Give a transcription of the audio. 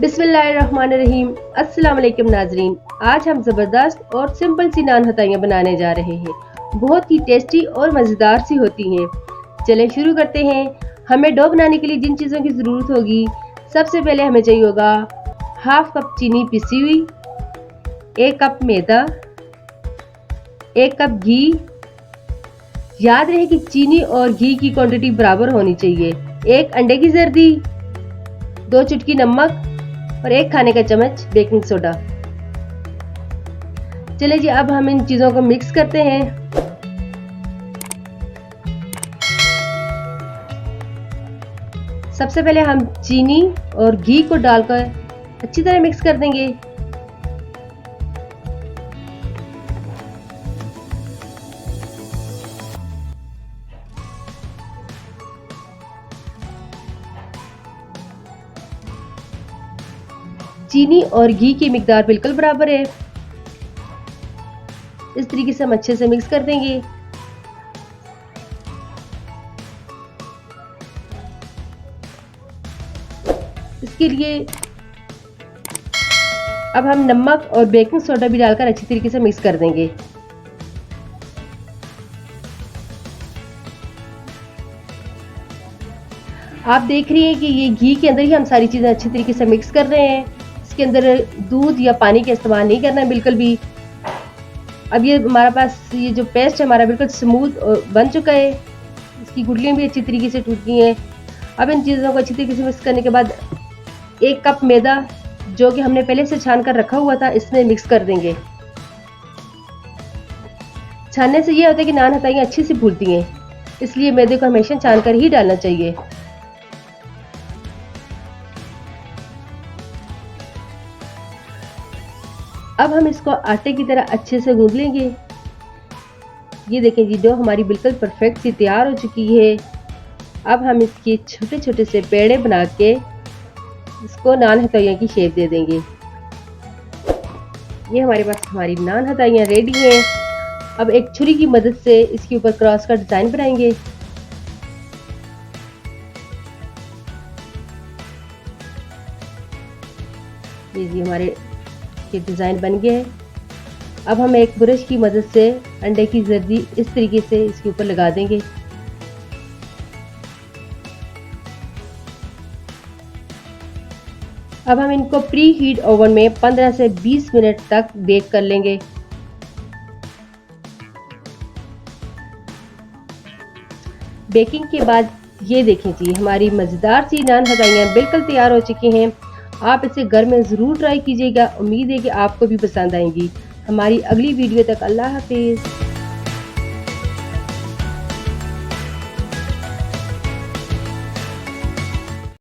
बिस्मिल्लाहिर्रहमानिर्रहीम। अस्सलाम वालेकुम नाजरीन। आज हम ज़बरदस्त और सिंपल सी नान हताइयाँ बनाने जा रहे हैं। बहुत ही टेस्टी और मज़ेदार सी होती हैं। चलें शुरू करते हैं। हमें डो बनाने के लिए जिन चीज़ों की ज़रूरत होगी, सबसे पहले हमें चाहिए होगा हाफ कप चीनी पिसी हुई, 1 कप मैदा, 1 कप घी। याद रहे कि चीनी और घी की क्वांटिटी बराबर होनी चाहिए। 1 अंडे की जर्दी, 2 चुटकी नमक और 1 खाने का चम्मच बेकिंग सोडा। चलिए जी, अब हम इन चीज़ों को मिक्स करते हैं। सबसे पहले हम चीनी और घी को डालकर अच्छी तरह मिक्स कर देंगे। चीनी और घी की मिकदार बिल्कुल बराबर है। इस तरीके से हम अच्छे से मिक्स कर देंगे। इसके लिए अब हम नमक और बेकिंग सोडा भी डालकर अच्छी तरीके से मिक्स कर देंगे। आप देख रही हैं कि ये घी के अंदर ही हम सारी चीज़ें अच्छी तरीके से मिक्स कर रहे हैं। इसके अंदर दूध या पानी का इस्तेमाल नहीं करना है बिल्कुल भी। अब ये हमारे पास ये जो पेस्ट है हमारा बिल्कुल स्मूथ बन चुका है। इसकी गुठलियाँ भी अच्छी तरीके से टूट गई हैं। अब इन चीज़ों को अच्छी तरीके से मिक्स करने के बाद 1 कप मैदा, जो कि हमने पहले से छान कर रखा हुआ था, इसमें मिक्स कर देंगे। छानने से ये होता है कि नान हताइयाँ अच्छी से फूलती हैं, इसलिए मैदे को हमेशा छान कर ही डालना चाहिए। अब हम इसको आटे की तरह अच्छे से गूंद लेंगे। ये देखें जी, डो हमारी बिल्कुल परफेक्ट सी तैयार हो चुकी है। अब हम इसके छोटे छोटे से पेड़े बना के इसको नान हताइयाँ की शेप दे देंगे। ये हमारे पास हमारी नान हताइयाँ रेडी हैं। अब एक छुरी की मदद से इसके ऊपर क्रॉस का डिज़ाइन बनाएंगे। ये जी हमारे ये डिज़ाइन बन गया है। अब हम एक ब्रश की मदद से अंडे की जर्दी इस तरीके से इसके ऊपर लगा देंगे। अब हम इनको प्री हीट ओवन में 15 से 20 मिनट तक बेक कर लेंगे। बेकिंग के बाद ये देखें जी, हमारी मज़ेदार सी नान हताइयाँ बिल्कुल तैयार हो चुकी हैं। आप इसे घर में ज़रूर ट्राई कीजिएगा। उम्मीद है कि आपको भी पसंद आएंगी। हमारी अगली वीडियो तक अल्लाह हाफिज़।